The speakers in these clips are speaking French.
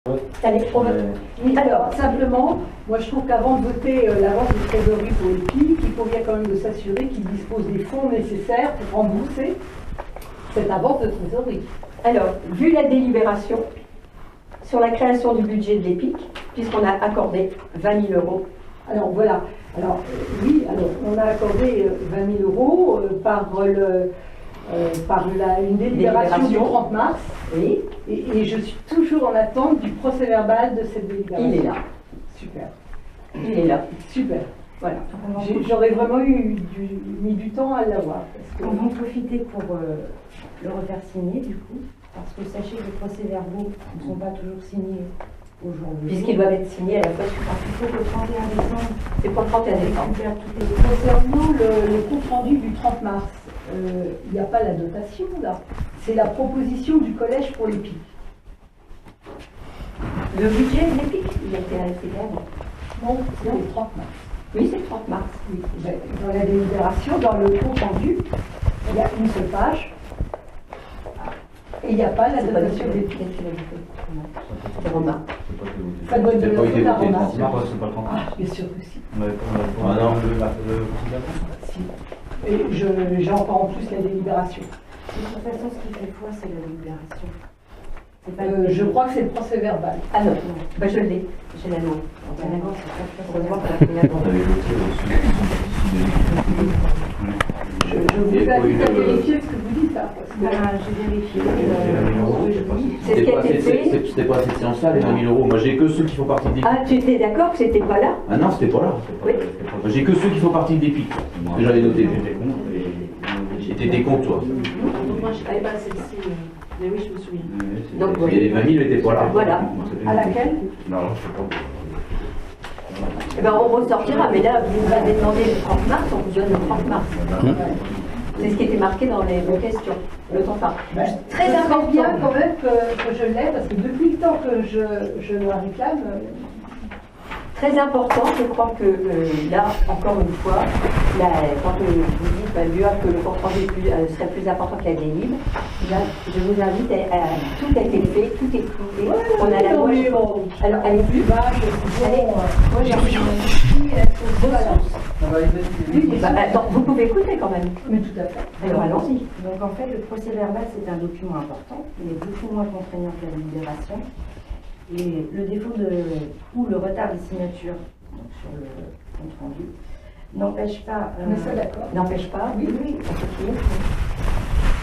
Allez, on va... Oui, alors, simplement, moi je trouve qu'avant de voter l'avance de trésorerie pour les PIC, il convient quand même de s'assurer qu'ils disposent des fonds nécessaires pour rembourser cette avance de trésorerie. Alors, vu la délibération sur la création du budget de l'EPIC, puisqu'on a accordé 20 000 euros. Alors voilà, alors oui, alors on a accordé 20 000 euros par une délibération du 30 mars, Oui. et je suis toujours en attente du procès verbal de cette délibération. Il est là. Super. Il est là. Super. Voilà. J'aurais vraiment mis du temps à l'avoir. On va en profiter pour le refaire signer du coup, parce que sachez que les procès-verbaux ne sont pas toujours signés aujourd'hui. Puisqu'ils doivent être signés à la fois sur Il faut que le 31 décembre, c'est pour le 31 décembre. faire toutes les... Concernant le compte rendu du 30 mars, il n'y a pas la dotation là. C'est la proposition du collège pour les PIC. Le budget de l'EPIC, il a été arrêté avant. Non, c'est le 30 mars. Oui, c'est le 30 mars. Oui. Dans la délibération, dans le compte rendu, il y a une seule page. Et il n'y a pas la dotation des PIC. C'est Romain. Ça doit être de la faute à Romain. C'est pas le 30. Ah, bien sûr que si. Ah non, Si. Et j'ai encore en plus la délibération. De toute façon, ce qui fait foi, c'est la délibération. C'est pas Je crois que c'est le procès verbal. Ah non, bah, je l'ai. J'ai la loi. Heureusement qu'on a pris la loi. Je vous invite à vérifier ce que vous dites là. Parce que J'ai vérifié. C'est ce qui a été fait. C'était pas cette séance-là, les 20 000 euros. Moi, j'ai que ceux qui font partie des. Ah, tu étais d'accord que c'était pas là? Ah non, c'était pas là. Oui. Moi, j'ai que ceux qui font partie des pics que j'avais noté. J'étais des comptes, toi. Moi, je n'avais pas celle-ci. Mais oui, je me souviens. Donc, Et les 20 000 n'étaient pas là. Voilà. à laquelle? Non, je sais pas. Eh ben, on ressortira, mais là, vous avez demandé le 30 mars, on vous donne le 30 mars. C'est ce qui était marqué dans vos questions. Le temps pas. Très Ça serait bien important. quand même que je l'ai, parce que depuis le temps que je la réclame, Très important, je crois que là, encore une fois, quand vous dites que le compte rendu serait plus important que la délib, là, je vous invite tout a été fait, tout est prouvé. On a la loi. Alors, allez plus. Allez. moi j'ai réfléchi à ce Attends, vous pouvez écouter quand même. Mais tout à fait. Alors, allons-y. Donc en fait, le procès verbal, c'est un document important. Il est beaucoup moins contraignant que la délibération. Et le défaut ou le retard des signatures donc, sur le compte rendu n'empêche pas. Mais ça d'accord. N'empêche pas. Oui, on continue.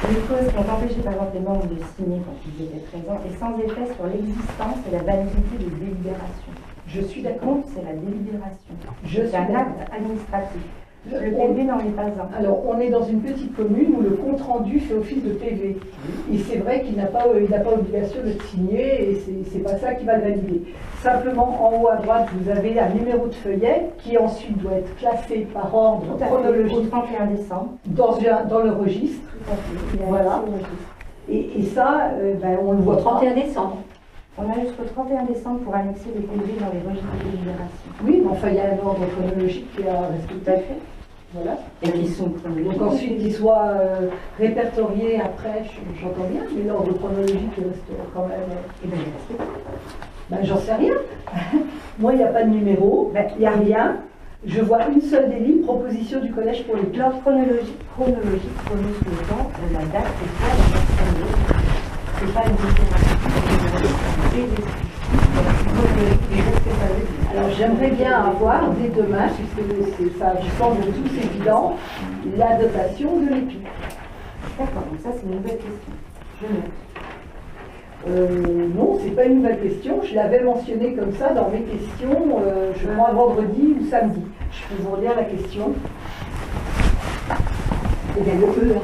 Les causes qui ont empêché par exemple les membres de signer quand ils étaient présents et sans effet sur l'existence et la validité des délibérations. Je suis Le d'accord. compte, c'est la délibération. Je suis C'est un d'accord. acte administratif. Le PV n'en est pas un. Alors, on est dans une petite commune où le compte rendu fait office de PV. Et c'est vrai qu'il n'a pas obligation de signer, et c'est pas ça qui va le valider. Simplement, en haut à droite, vous avez un numéro de feuillet qui ensuite doit être classé par ordre Tout à fait, au chronologique 31 décembre. dans le registre. Tout à fait. Il y a Voilà. aussi le registre. Et ça, on le Au voit pas. 31 décembre. On a jusqu'au 31 décembre pour annexer les PV dans les registres de délibération. Oui, mais enfin, il y a un ordre chronologique qui est à respecter. Voilà. Et qui sont chronologiques. Donc ensuite, qu'il soit répertorié après, j'entends bien, mais l'ordre chronologique il reste quand même. Eh bien, il reste pas. Ben, j'en sais rien. Moi, il n'y a pas de numéro, il n'y a rien. Je vois une seule délit, proposition du collège pour les PIC. L'ordre chronologique remet sous le temps la date et pas la personne. C'est pas une différence. Alors j'aimerais bien avoir dès demain, puisque ça semble tous évident, la dotation de l'EPIC. D'accord, donc ça c'est une nouvelle question. Je note. Non, c'est pas une nouvelle question. Je l'avais mentionné comme ça dans mes questions, je crois vendredi ou samedi. Je peux vous relire la question. Eh bien, le E.